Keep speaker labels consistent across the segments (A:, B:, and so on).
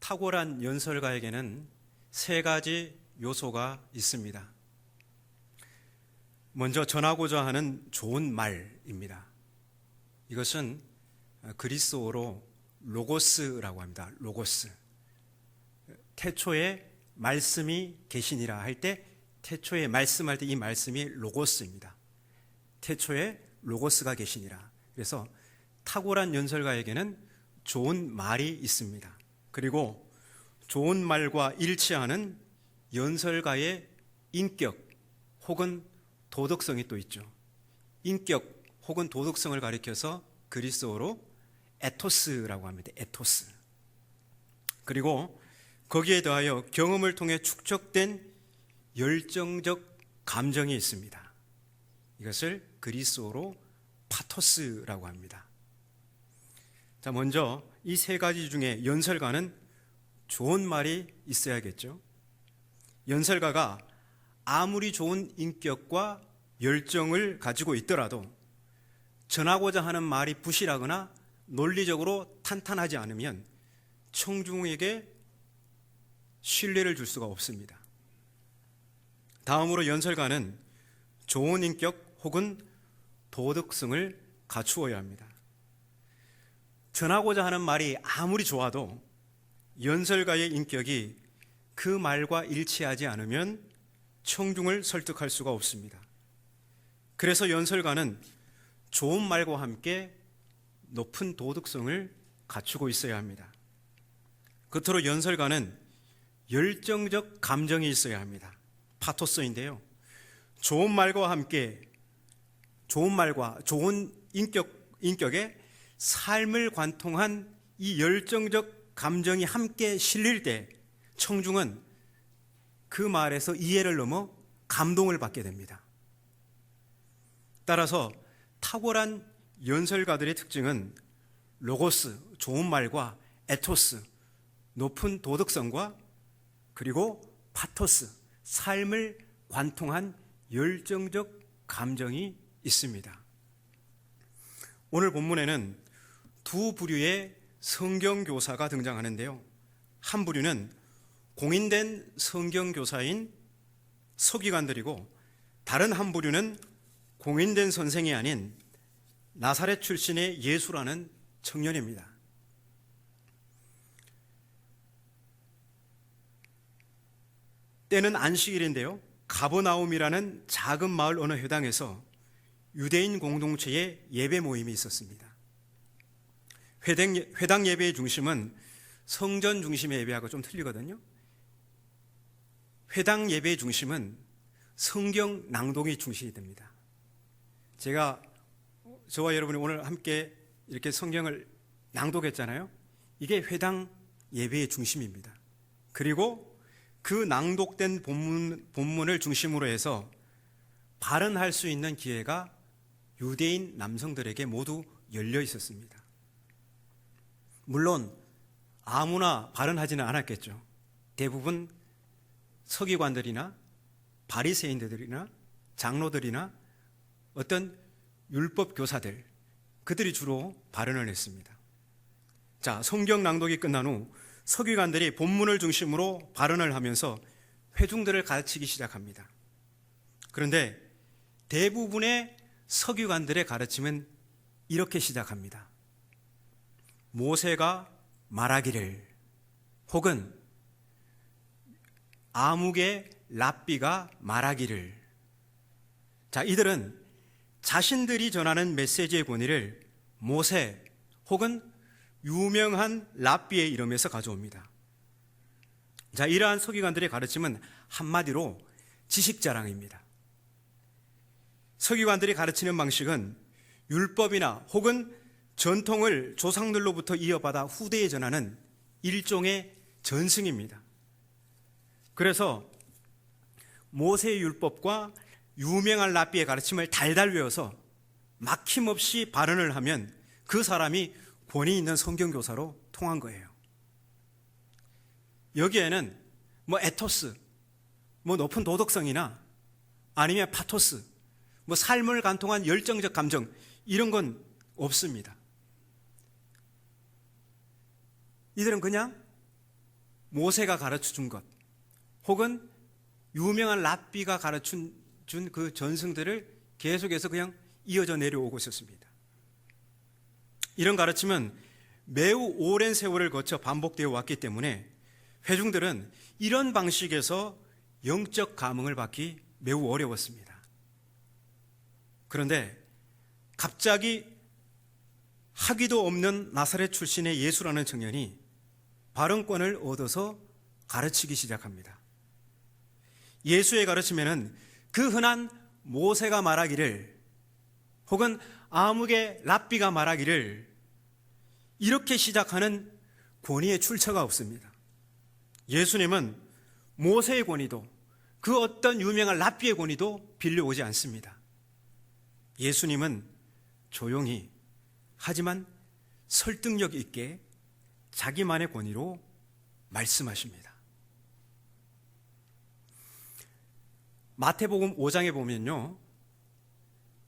A: 탁월한 연설가에게는 세 가지 요소가 있습니다. 먼저 전하고자 하는 좋은 말입니다. 이것은 그리스어로 로고스라고 합니다. 로고스. 태초에 말씀이 계시니라 할 때, 태초에 말씀할 때 이 말씀이 로고스입니다. 태초에 로고스가 계시니라. 그래서 탁월한 연설가에게는 좋은 말이 있습니다. 그리고 좋은 말과 일치하는 연설가의 인격 혹은 도덕성이 또 있죠. 인격 혹은 도덕성을 가리켜서 그리스어로 에토스라고 합니다. 에토스. 그리고 거기에 더하여 경험을 통해 축적된 열정적 감정이 있습니다. 이것을 그리스어로 파토스라고 합니다. 자, 먼저 이 세 가지 중에 연설가는 좋은 말이 있어야겠죠. 연설가가 아무리 좋은 인격과 열정을 가지고 있더라도 전하고자 하는 말이 부실하거나 논리적으로 탄탄하지 않으면 청중에게 신뢰를 줄 수가 없습니다. 다음으로 연설가는 좋은 인격 혹은 도덕성을 갖추어야 합니다. 전하고자 하는 말이 아무리 좋아도 연설가의 인격이 그 말과 일치하지 않으면 청중을 설득할 수가 없습니다. 그래서 연설가는 좋은 말과 함께 높은 도덕성을 갖추고 있어야 합니다. 끝으로 연설가는 열정적 감정이 있어야 합니다. 파토스인데요. 좋은 말과 함께 좋은 인격의 삶을 관통한 이 열정적 감정이 함께 실릴 때 청중은 그 말에서 이해를 넘어 감동을 받게 됩니다. 따라서 탁월한 연설가들의 특징은 로고스, 좋은 말과 에토스, 높은 도덕성과 그리고 파토스, 삶을 관통한 열정적 감정이 있습니다. 오늘 본문에는 두 부류의 성경교사가 등장하는데요. 한 부류는 공인된 성경교사인 서기관들이고 다른 한 부류는 공인된 선생이 아닌 나사렛 출신의 예수라는 청년입니다. 때는 안식일인데요. 가버나움이라는 작은 마을 어느 회당에서 유대인 공동체의 예배 모임이 있었습니다. 회당 예배의 중심은 성전 중심의 예배하고 좀 틀리거든요. 회당 예배의 중심은 성경 낭독이 중심이 됩니다. 저와 여러분이 오늘 함께 이렇게 성경을 낭독했잖아요. 이게 회당 예배의 중심입니다. 그리고 그 낭독된 본문을 중심으로 해서 발언할 수 있는 기회가 유대인 남성들에게 모두 열려 있었습니다. 물론 아무나 발언하지는 않았겠죠. 대부분 서기관들이나 바리새인들이나 장로들이나 어떤 율법 교사들, 그들이 주로 발언을 했습니다. 자, 성경 낭독이 끝난 후 서기관들이 본문을 중심으로 발언을 하면서 회중들을 가르치기 시작합니다. 그런데 대부분의 서기관들의 가르침은 이렇게 시작합니다. 모세가 말하기를, 혹은 아묵의 랍비가 말하기를. 자, 이들은 자신들이 전하는 메시지의 권위를 모세 혹은 유명한 랍비의 이름에서 가져옵니다. 자, 이러한 서기관들의 가르침은 한마디로 지식자랑입니다. 서기관들이 가르치는 방식은 율법이나 혹은 전통을 조상들로부터 이어받아 후대에 전하는 일종의 전승입니다. 그래서 모세의 율법과 유명한 랍비의 가르침을 달달 외워서 막힘없이 발언을 하면 그 사람이 권위 있는 성경교사로 통한 거예요. 여기에는 에토스, 높은 도덕성이나 아니면 파토스, 삶을 관통한 열정적 감정, 이런 건 없습니다. 이들은 그냥 모세가 가르쳐 준 것, 혹은 유명한 랍비가 가르쳐 준 그 전승들을 계속해서 그냥 이어져 내려오고 있었습니다. 이런 가르침은 매우 오랜 세월을 거쳐 반복되어 왔기 때문에 회중들은 이런 방식에서 영적 감흥을 받기 매우 어려웠습니다. 그런데 갑자기 학위도 없는 나사렛 출신의 예수라는 청년이 발언권을 얻어서 가르치기 시작합니다. 예수의 가르침에는 그 흔한 모세가 말하기를, 혹은 아무개 랍비가 말하기를 이렇게 시작하는 권위의 출처가 없습니다. 예수님은 모세의 권위도 그 어떤 유명한 랍비의 권위도 빌려오지 않습니다. 예수님은 조용히, 하지만 설득력 있게 자기만의 권위로 말씀하십니다. 마태복음 5장에 보면요,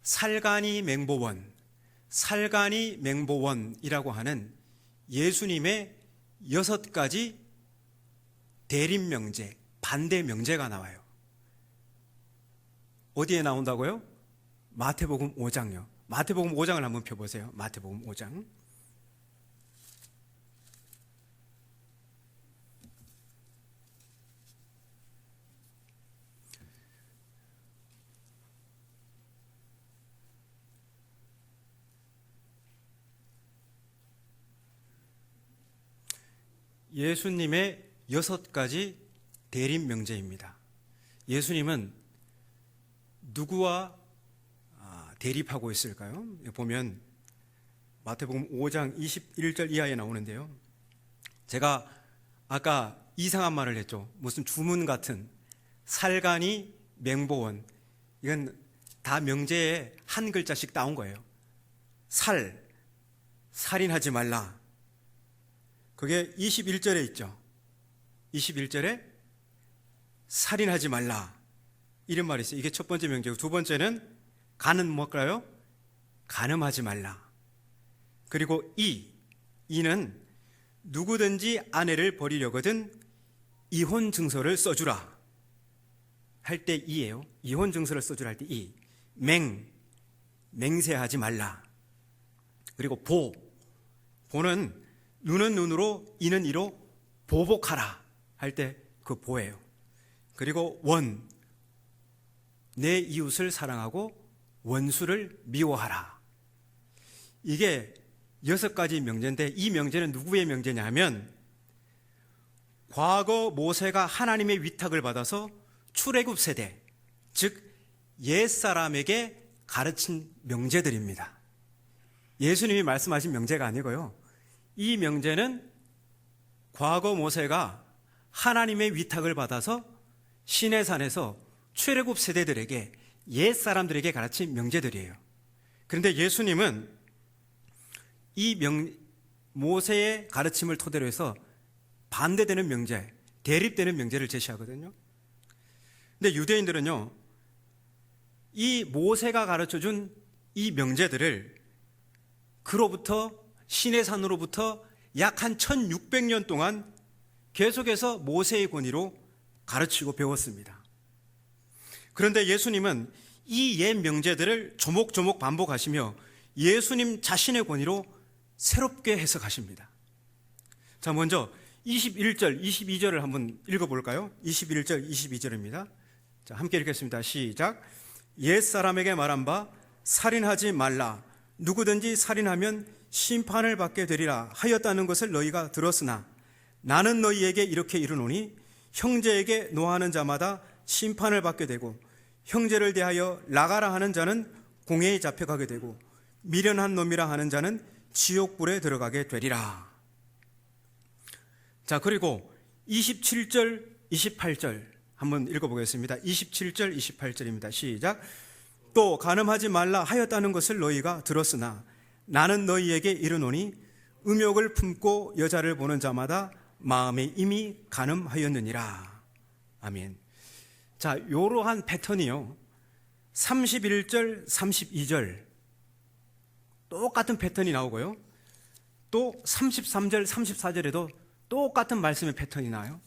A: 살가니 맹보원이라고 하는 예수님의 6가지 대립 명제, 반대 명제가 나와요. 어디에 나온다고요? 마태복음 5장요. 마태복음 5장을 한번 펴보세요. 마태복음 5장. 예수님의 6가지 대립 명제입니다. 예수님은 누구와 대립하고 있을까요? 보면 마태복음 5장 21절 이하에 나오는데요, 제가 아까 이상한 말을 했죠. 무슨 주문 같은 살가니 맹보원, 이건 다 명제에 한 글자씩 따온 거예요. 살인하지 말라, 그게 21절에 있죠. 21절에 살인하지 말라, 이런 말이 있어요. 이게 첫 번째 명제고, 두 번째는 간은 뭘까요? 간음하지 말라. 그리고 이는 누구든지 아내를 버리려거든 이혼 증서를 써주라 할 때 이예요. 이혼 증서를 써주라 할 때 이. 맹세하지 말라. 그리고 보는 눈은 눈으로, 이는 이로 보복하라 할 때 그 보예요. 그리고 내 이웃을 사랑하고 원수를 미워하라. 이게 6가지 명제인데, 이 명제는 누구의 명제냐 하면 과거 모세가 하나님의 위탁을 받아서 출애굽 세대, 즉 옛사람에게 가르친 명제들입니다. 예수님이 말씀하신 명제가 아니고요, 이 명제는 과거 모세가 하나님의 위탁을 받아서 시내산에서 출애굽 세대들에게, 옛사람들에게 가르친 명제들이에요. 그런데 예수님은 이 모세의 가르침을 토대로 해서 반대되는 명제, 대립되는 명제를 제시하거든요. 근데 유대인들은요, 이 모세가 가르쳐준 이 명제들을 그로부터, 시내산으로부터 약 한 1600년 동안 계속해서 모세의 권위로 가르치고 배웠습니다. 그런데 예수님은 이 옛 명제들을 조목조목 반복하시며 예수님 자신의 권위로 새롭게 해석하십니다. 자, 먼저 21절, 22절을 한번 읽어볼까요? 21절, 22절입니다. 자, 함께 읽겠습니다. 시작. 옛사람에게 말한 바 살인하지 말라. 누구든지 살인하면 심판을 받게 되리라 하였다는 것을 너희가 들었으나 나는 너희에게 이렇게 이르노니 형제에게 노하는 자마다 심판을 받게 되고 형제를 대하여 나가라 하는 자는 공회에 잡혀가게 되고 미련한 놈이라 하는 자는 지옥불에 들어가게 되리라. 자, 그리고 27절, 28절 한번 읽어보겠습니다. 27절, 28절입니다. 시작. 또 간음하지 말라 하였다는 것을 너희가 들었으나 나는 너희에게 이르노니 음욕을 품고 여자를 보는 자마다 마음에 이미 간음하였느니라. 아멘. 자, 이러한 패턴이요, 31절, 32절 똑같은 패턴이 나오고요, 또 33절, 34절에도 똑같은 말씀의 패턴이 나와요.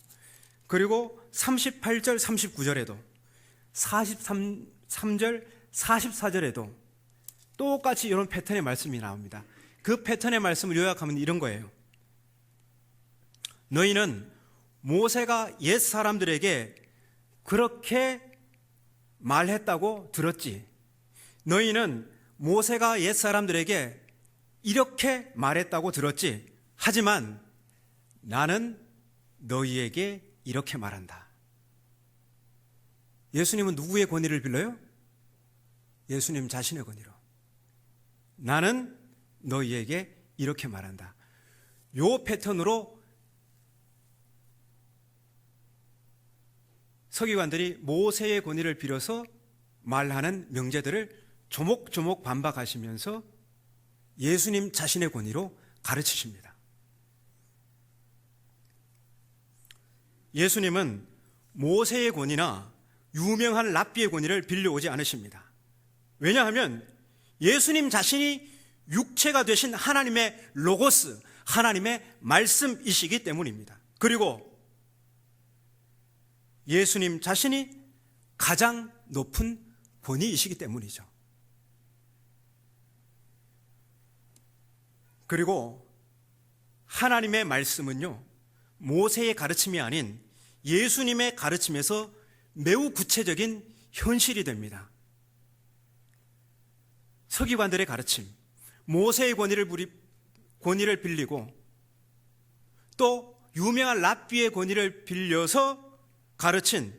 A: 그리고 38절, 39절에도 43절, 44절에도 똑같이 이런 패턴의 말씀이 나옵니다. 그 패턴의 말씀을 요약하면 이런 거예요. 너희는 모세가 옛 사람들에게 그렇게 말했다고 들었지. 너희는 모세가 옛 사람들에게 이렇게 말했다고 들었지. 하지만 나는 너희에게 이렇게 말한다. 예수님은 누구의 권위를 빌려요? 예수님 자신의 권위로. 나는 너희에게 이렇게 말한다. 요 패턴으로 서기관들이 모세의 권위를 빌어서 말하는 명제들을 조목조목 반박하시면서 예수님 자신의 권위로 가르치십니다. 예수님은 모세의 권위나 유명한 랍비의 권위를 빌려오지 않으십니다. 왜냐하면 예수님 자신이 육체가 되신 하나님의 로고스, 하나님의 말씀이시기 때문입니다. 그리고 예수님 자신이 가장 높은 권위이시기 때문이죠. 그리고 하나님의 말씀은요, 모세의 가르침이 아닌 예수님의 가르침에서 매우 구체적인 현실이 됩니다. 서기관들의 가르침, 모세의 권위를 빌리고 또 유명한 랍비의 권위를 빌려서 가르친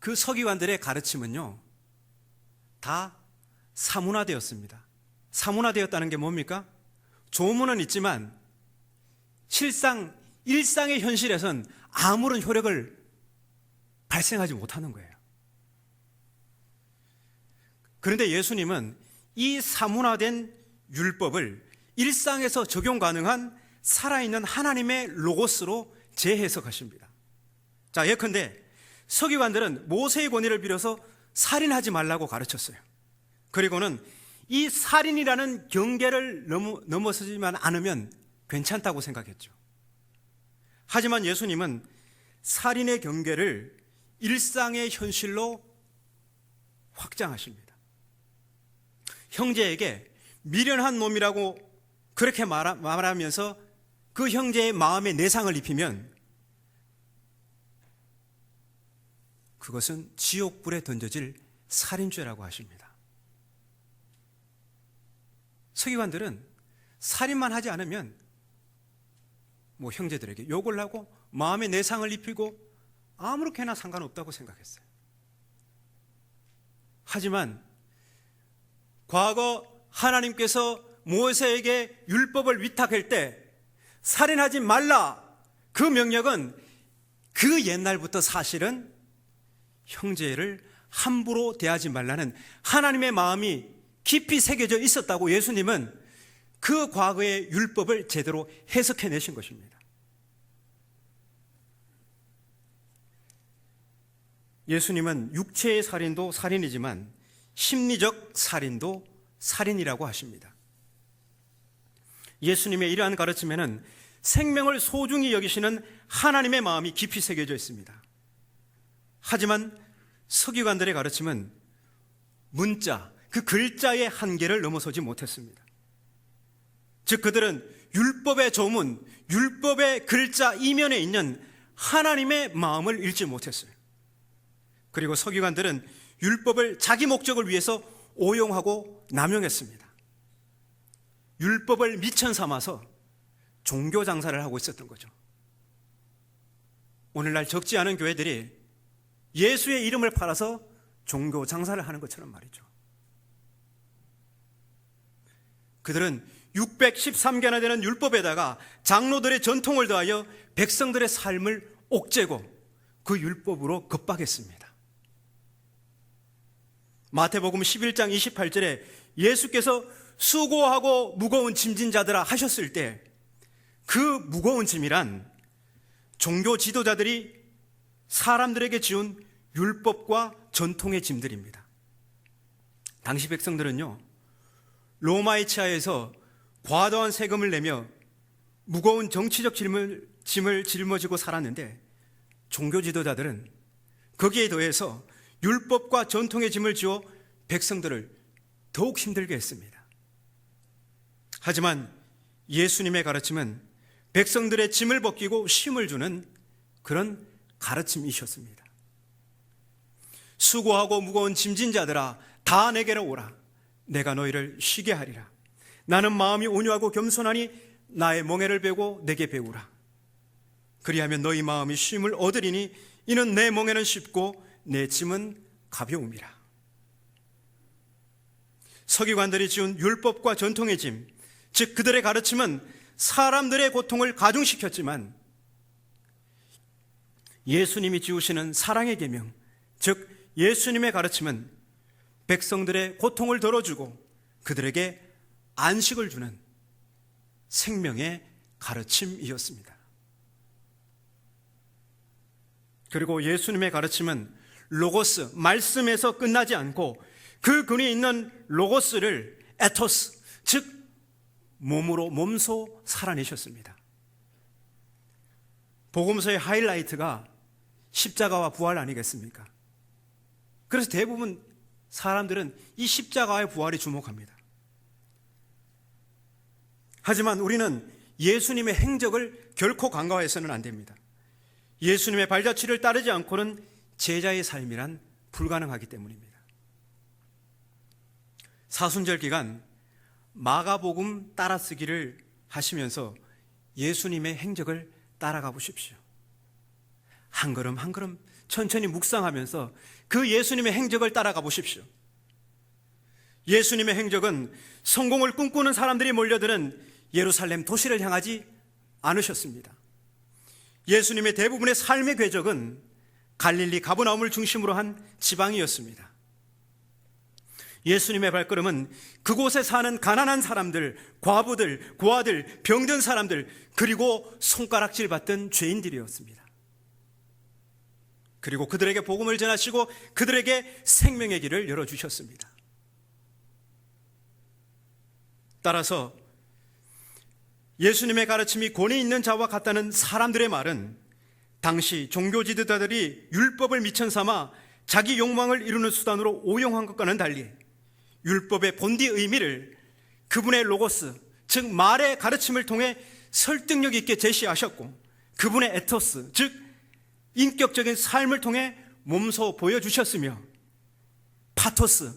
A: 그 서기관들의 가르침은요, 다 사문화되었습니다. 사문화되었다는 게 뭡니까? 조문은 있지만 일상의 현실에선 아무런 효력을 발생하지 못하는 거예요. 그런데 예수님은 이 사문화된 율법을 일상에서 적용 가능한 살아있는 하나님의 로고스로 재해석하십니다. 자, 예컨대 서기관들은 모세의 권위를 빌어서 살인하지 말라고 가르쳤어요. 그리고는 이 살인이라는 경계를 넘어서지만 않으면 괜찮다고 생각했죠. 하지만 예수님은 살인의 경계를 일상의 현실로 확장하십니다. 형제에게 미련한 놈이라고 그렇게 말하면서 그 형제의 마음에 내상을 입히면 그것은 지옥불에 던져질 살인죄라고 하십니다. 서기관들은 살인만 하지 않으면 형제들에게 욕을 하고 마음에 내상을 입히고 아무렇게나 상관없다고 생각했어요. 하지만 과거 하나님께서 모세에게 율법을 위탁할 때 살인하지 말라, 그 명령은 그 옛날부터 사실은 형제를 함부로 대하지 말라는 하나님의 마음이 깊이 새겨져 있었다고 예수님은 그 과거의 율법을 제대로 해석해내신 것입니다. 예수님은 육체의 살인도 살인이지만 심리적 살인도 살인이라고 하십니다. 예수님의 이러한 가르침에는 생명을 소중히 여기시는 하나님의 마음이 깊이 새겨져 있습니다. 하지만 서기관들의 가르침은 문자, 그 글자의 한계를 넘어서지 못했습니다. 즉 그들은 율법의 조문, 율법의 글자 이면에 있는 하나님의 마음을 읽지 못했어요. 그리고 서기관들은 율법을 자기 목적을 위해서 오용하고 남용했습니다. 율법을 미천 삼아서 종교 장사를 하고 있었던 거죠. 오늘날 적지 않은 교회들이 예수의 이름을 팔아서 종교 장사를 하는 것처럼 말이죠. 그들은 613개나 되는 율법에다가 장로들의 전통을 더하여 백성들의 삶을 옥죄고 그 율법으로 겁박했습니다. 마태복음 11장 28절에 예수께서 수고하고 무거운 짐진 자들아 하셨을 때 그 무거운 짐이란 종교 지도자들이 사람들에게 지운 율법과 전통의 짐들입니다. 당시 백성들은요, 로마의 치하에서 과도한 세금을 내며 무거운 정치적 짐을 짊어지고 살았는데 종교 지도자들은 거기에 더해서 율법과 전통의 짐을 지어 백성들을 더욱 힘들게 했습니다. 하지만 예수님의 가르침은 백성들의 짐을 벗기고 쉼을 주는 그런 가르침이셨습니다. 수고하고 무거운 짐진 자들아 다 내게로 오라. 내가 너희를 쉬게 하리라. 나는 마음이 온유하고 겸손하니 나의 멍에를 베고 내게 배우라. 그리하면 너희 마음이 쉼을 얻으리니 이는 내 멍에는 쉽고 내 짐은 가벼움이라. 서기관들이 지은 율법과 전통의 짐, 즉 그들의 가르침은 사람들의 고통을 가중시켰지만 예수님이 지으시는 사랑의 계명, 즉 예수님의 가르침은 백성들의 고통을 덜어주고 그들에게 안식을 주는 생명의 가르침이었습니다. 그리고 예수님의 가르침은 로고스, 말씀에서 끝나지 않고 그 근이 있는 로고스를 에토스, 즉 몸으로 몸소 살아내셨습니다. 복음서의 하이라이트가 십자가와 부활 아니겠습니까? 그래서 대부분 사람들은 이 십자가의 부활에 주목합니다. 하지만 우리는 예수님의 행적을 결코 간과해서는 안 됩니다. 예수님의 발자취를 따르지 않고는 제자의 삶이란 불가능하기 때문입니다. 사순절 기간 마가복음 따라쓰기를 하시면서 예수님의 행적을 따라가 보십시오. 한 걸음 한 걸음 천천히 묵상하면서 그 예수님의 행적을 따라가 보십시오. 예수님의 행적은 성공을 꿈꾸는 사람들이 몰려드는 예루살렘 도시를 향하지 않으셨습니다. 예수님의 대부분의 삶의 궤적은 갈릴리 가버나움을 중심으로 한 지방이었습니다. 예수님의 발걸음은 그곳에 사는 가난한 사람들, 과부들, 고아들, 병든 사람들, 그리고 손가락질 받던 죄인들이었습니다. 그리고 그들에게 복음을 전하시고 그들에게 생명의 길을 열어주셨습니다. 따라서 예수님의 가르침이 권위 있는 자와 같다는 사람들의 말은 당시 종교 지도자들이 율법을 미천 삼아 자기 욕망을 이루는 수단으로 오용한 것과는 달리 율법의 본디 의미를 그분의 로고스, 즉 말의 가르침을 통해 설득력 있게 제시하셨고 그분의 에토스, 즉 인격적인 삶을 통해 몸소 보여주셨으며 파토스,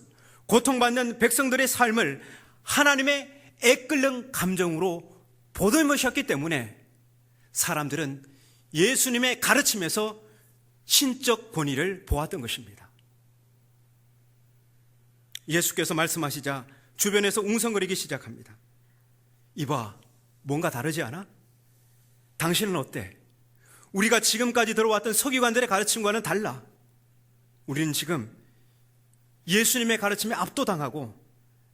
A: 고통받는 백성들의 삶을 하나님의 애끓는 감정으로 보듬으셨기 때문에 사람들은 예수님의 가르침에서 신적 권위를 보았던 것입니다. 예수께서 말씀하시자 주변에서 웅성거리기 시작합니다. 이봐, 뭔가 다르지 않아? 당신은 어때? 우리가 지금까지 들어왔던 서기관들의 가르침과는 달라. 우리는 지금 예수님의 가르침에 압도당하고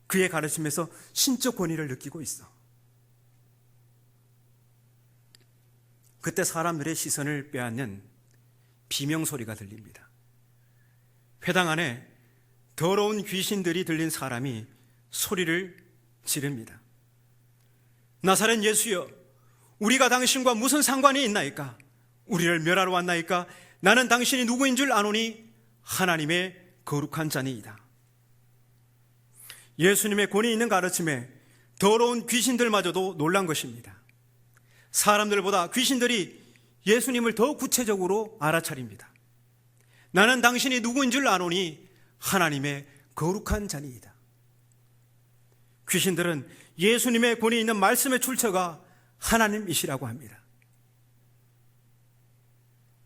A: 그의 가르침에서 신적 권위를 느끼고 있어. 그때 사람들의 시선을 빼앗는 비명소리가 들립니다. 회당 안에 더러운 귀신들이 들린 사람이 소리를 지릅니다. 나사렛 예수여, 우리가 당신과 무슨 상관이 있나이까? 우리를 멸하러 왔나이까? 나는 당신이 누구인 줄 아노니 하나님의 거룩한 자니이다. 예수님의 권위 있는 가르침에 더러운 귀신들마저도 놀란 것입니다. 사람들보다 귀신들이 예수님을 더 구체적으로 알아차립니다. 나는 당신이 누구인 줄 아노니 하나님의 거룩한 자니이다. 귀신들은 예수님의 권위 있는 말씀의 출처가 하나님이시라고 합니다.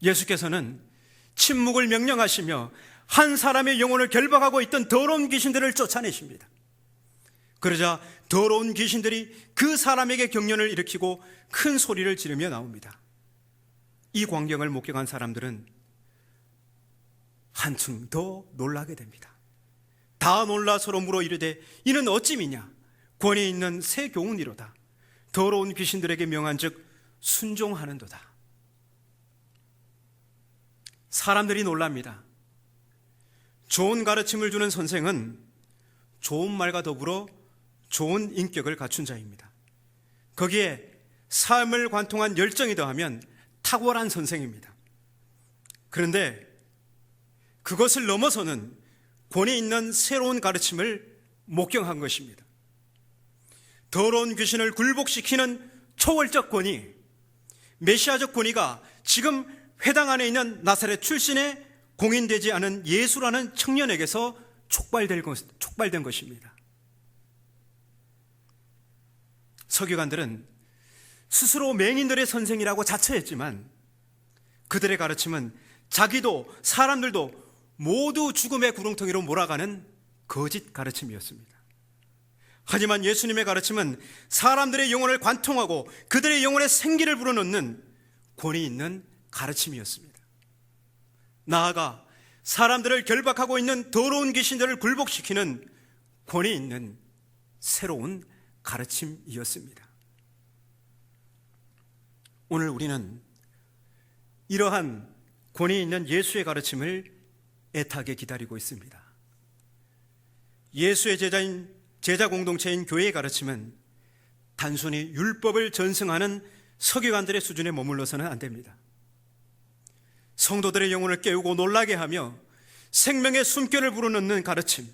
A: 예수께서는 침묵을 명령하시며 한 사람의 영혼을 결박하고 있던 더러운 귀신들을 쫓아내십니다. 그러자 더러운 귀신들이 그 사람에게 경련을 일으키고 큰 소리를 지르며 나옵니다. 이 광경을 목격한 사람들은 한층 더 놀라게 됩니다. 다 놀라 서로 물어 이르되 이는 어찌미냐? 권위 있는 새 교훈이로다. 더러운 귀신들에게 명한즉 순종하는도다. 사람들이 놀랍니다. 좋은 가르침을 주는 선생은 좋은 말과 더불어 좋은 인격을 갖춘 자입니다. 거기에 삶을 관통한 열정이 더하면 탁월한 선생입니다. 그런데 그것을 넘어서는 권위 있는 새로운 가르침을 목경한 것입니다. 더러운 귀신을 굴복시키는 초월적 권위, 메시아적 권위가 지금 회당 안에 있는 나사렛 출신의 공인되지 않은 예수라는 청년에게서 촉발된 것입니다. 서기관들은 스스로 맹인들의 선생이라고 자처했지만 그들의 가르침은 자기도 사람들도 모두 죽음의 구렁텅이로 몰아가는 거짓 가르침이었습니다. 하지만 예수님의 가르침은 사람들의 영혼을 관통하고 그들의 영혼에 생기를 불어넣는 권위 있는 가르침이었습니다. 나아가 사람들을 결박하고 있는 더러운 귀신들을 굴복시키는 권위 있는 새로운 가르침이었습니다. 오늘 우리는 이러한 권위 있는 예수의 가르침을 애타게 기다리고 있습니다. 예수의 제자 공동체인 교회의 가르침은 단순히 율법을 전승하는 서기관들의 수준에 머물러서는 안 됩니다. 성도들의 영혼을 깨우고 놀라게 하며 생명의 숨결을 불어넣는 가르침,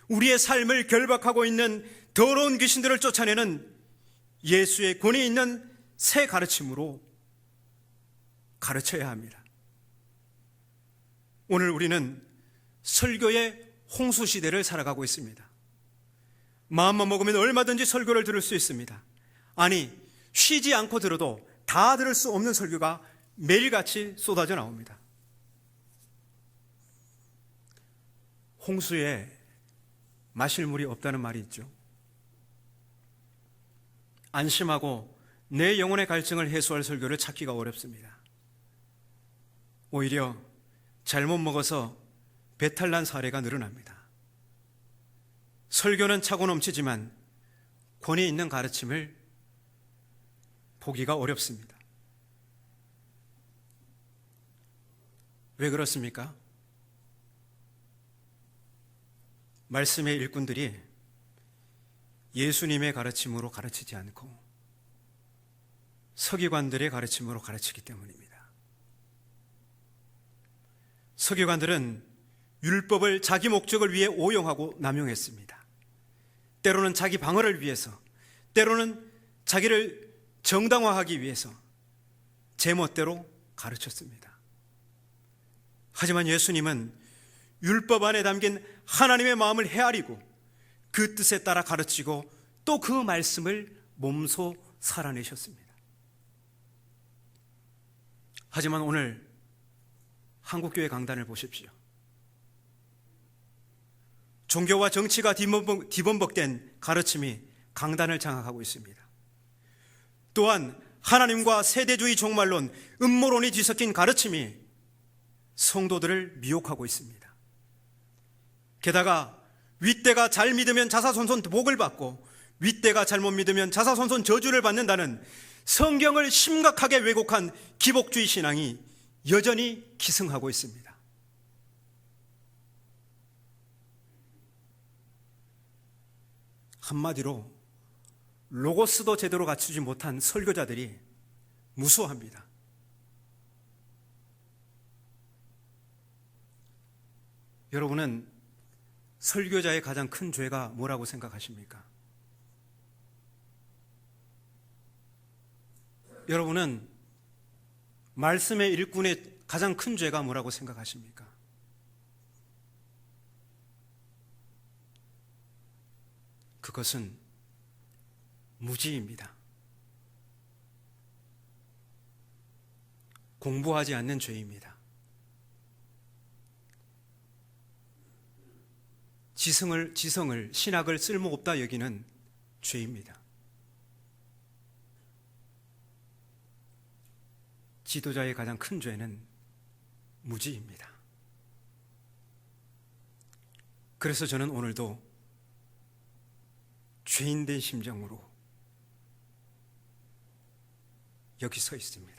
A: 우리의 삶을 결박하고 있는 더러운 귀신들을 쫓아내는 예수의 권위 있는 새 가르침으로 가르쳐야 합니다. 오늘 우리는 설교의 홍수 시대를 살아가고 있습니다. 마음만 먹으면 얼마든지 설교를 들을 수 있습니다. 아니, 쉬지 않고 들어도 다 들을 수 없는 설교가 매일같이 쏟아져 나옵니다. 홍수에 마실 물이 없다는 말이 있죠. 안심하고 내 영혼의 갈증을 해소할 설교를 찾기가 어렵습니다. 오히려 잘못 먹어서 배탈 난 사례가 늘어납니다. 설교는 차고 넘치지만 권위 있는 가르침을 보기가 어렵습니다. 왜 그렇습니까? 말씀의 일꾼들이 예수님의 가르침으로 가르치지 않고 서기관들의 가르침으로 가르치기 때문입니다. 서기관들은 율법을 자기 목적을 위해 오용하고 남용했습니다. 때로는 자기 방어를 위해서, 때로는 자기를 정당화하기 위해서 제멋대로 가르쳤습니다. 하지만 예수님은 율법 안에 담긴 하나님의 마음을 헤아리고 그 뜻에 따라 가르치고 또 그 말씀을 몸소 살아내셨습니다. 하지만 오늘 한국교회 강단을 보십시오. 종교와 정치가 뒤범벅된 가르침이 강단을 장악하고 있습니다. 또한 하나님과 세대주의 종말론, 음모론이 뒤섞인 가르침이 성도들을 미혹하고 있습니다. 게다가 윗대가 잘 믿으면 자사손손 복을 받고 윗대가 잘못 믿으면 자사손손 저주를 받는다는 성경을 심각하게 왜곡한 기복주의 신앙이 여전히 기승하고 있습니다. 한마디로 로고스도 제대로 갖추지 못한 설교자들이 무수합니다. 여러분은 설교자의 가장 큰 죄가 뭐라고 생각하십니까? 여러분은 말씀의 일꾼의 가장 큰 죄가 뭐라고 생각하십니까? 그것은 무지입니다. 공부하지 않는 죄입니다. 지성을, 신학을 쓸모없다 여기는 죄입니다. 지도자의 가장 큰 죄는 무지입니다. 그래서 저는 오늘도 죄인된 심정으로 여기 서 있습니다.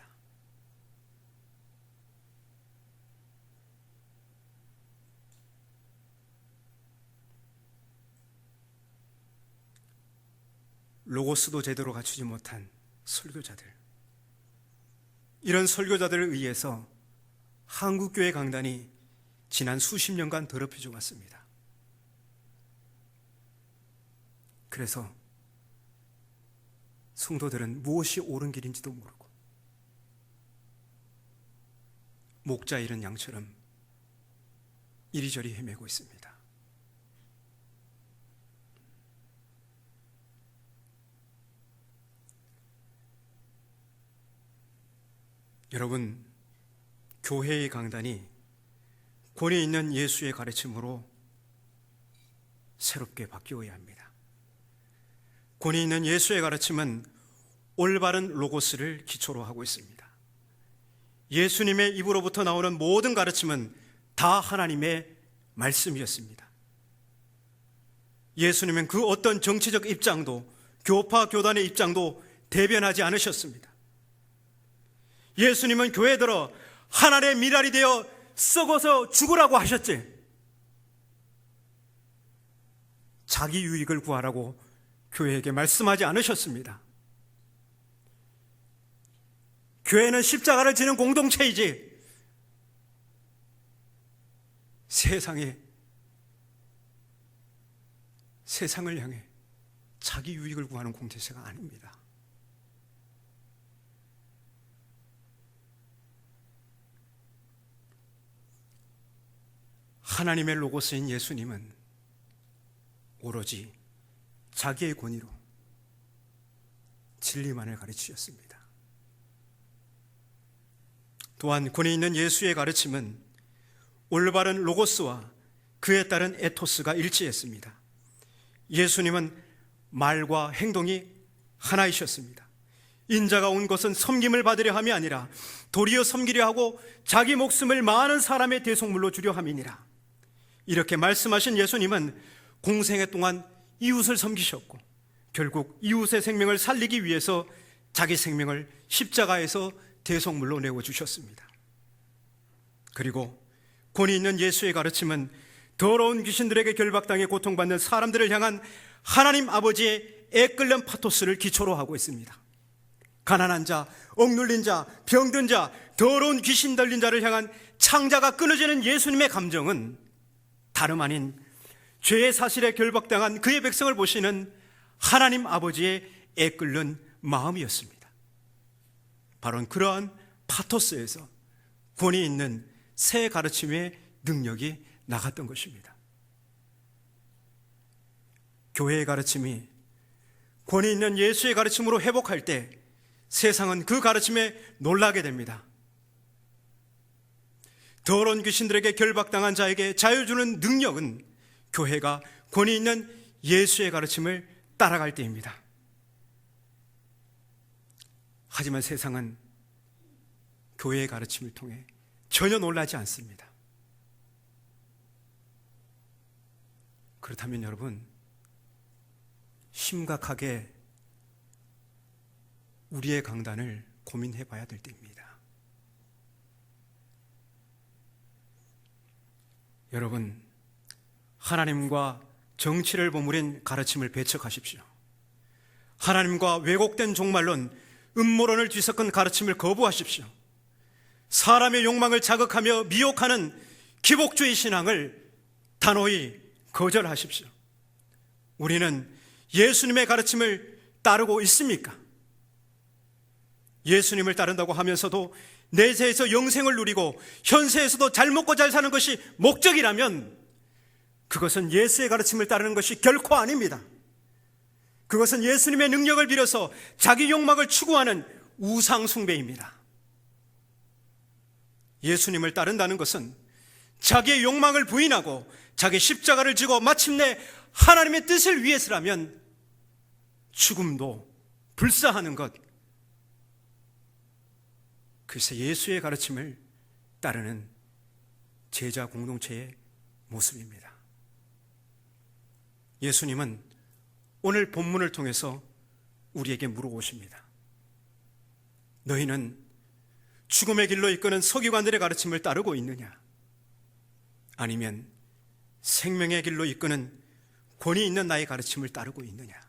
A: 로고스도 제대로 갖추지 못한 설교자들, 이런 설교자들을 의해서 한국교회 강단이 지난 수십 년간 더럽혀져 왔습니다. 그래서 성도들은 무엇이 옳은 길인지도 모르고 목자 잃은 양처럼 이리저리 헤매고 있습니다. 여러분, 교회의 강단이 권위 있는 예수의 가르침으로 새롭게 바뀌어야 합니다. 권위 있는 예수의 가르침은 올바른 로고스를 기초로 하고 있습니다. 예수님의 입으로부터 나오는 모든 가르침은 다 하나님의 말씀이었습니다. 예수님은 그 어떤 정치적 입장도, 교파 교단의 입장도 대변하지 않으셨습니다. 예수님은 교회에 들어 하나님의 미랄이 되어 썩어서 죽으라고 하셨지, 자기 유익을 구하라고 교회에게 말씀하지 않으셨습니다. 교회는 십자가를 지는 공동체이지 세상을 향해 자기 유익을 구하는 공동체가 아닙니다. 하나님의 로고스인 예수님은 오로지 자기의 권위로 진리만을 가르치셨습니다. 또한 권위 있는 예수의 가르침은 올바른 로고스와 그에 따른 에토스가 일치했습니다. 예수님은 말과 행동이 하나이셨습니다. 인자가 온 것은 섬김을 받으려 함이 아니라 도리어 섬기려 하고 자기 목숨을 많은 사람의 대속물로 주려 함이니라. 이렇게 말씀하신 예수님은 공생애 동안 이웃을 섬기셨고 결국 이웃의 생명을 살리기 위해서 자기 생명을 십자가에서 대속물로 내어주셨습니다. 그리고 권위 있는 예수의 가르침은 더러운 귀신들에게 결박당해 고통받는 사람들을 향한 하나님 아버지의 애끓는 파토스를 기초로 하고 있습니다. 가난한 자, 억눌린 자, 병든 자, 더러운 귀신 들린 자를 향한 창자가 끊어지는 예수님의 감정은 다름 아닌 죄의 사실에 결박당한 그의 백성을 보시는 하나님 아버지의 애끓는 마음이었습니다. 바로 그러한 파토스에서 권위 있는 새 가르침의 능력이 나갔던 것입니다. 교회의 가르침이 권위 있는 예수의 가르침으로 회복할 때 세상은 그 가르침에 놀라게 됩니다. 더러운 귀신들에게 결박당한 자에게 자유 주는 능력은 교회가 권위 있는 예수의 가르침을 따라갈 때입니다. 하지만 세상은 교회의 가르침을 통해 전혀 놀라지 않습니다. 그렇다면 여러분, 심각하게 우리의 강단을 고민해 봐야 될 때입니다. 여러분, 하나님과 정치를 버무린 가르침을 배척하십시오. 하나님과 왜곡된 종말론, 음모론을 뒤섞은 가르침을 거부하십시오. 사람의 욕망을 자극하며 미혹하는 기복주의 신앙을 단호히 거절하십시오. 우리는 예수님의 가르침을 따르고 있습니까? 예수님을 따른다고 하면서도 내세에서 영생을 누리고 현세에서도 잘 먹고 잘 사는 것이 목적이라면 그것은 예수의 가르침을 따르는 것이 결코 아닙니다. 그것은 예수님의 능력을 빌어서 자기 욕망을 추구하는 우상 숭배입니다. 예수님을 따른다는 것은 자기의 욕망을 부인하고 자기 십자가를 지고 마침내 하나님의 뜻을 위해서라면 죽음도 불사하는 것, 그래서 예수의 가르침을 따르는 제자 공동체의 모습입니다. 예수님은 오늘 본문을 통해서 우리에게 물어보십니다. 너희는 죽음의 길로 이끄는 서기관들의 가르침을 따르고 있느냐? 아니면 생명의 길로 이끄는 권위 있는 나의 가르침을 따르고 있느냐?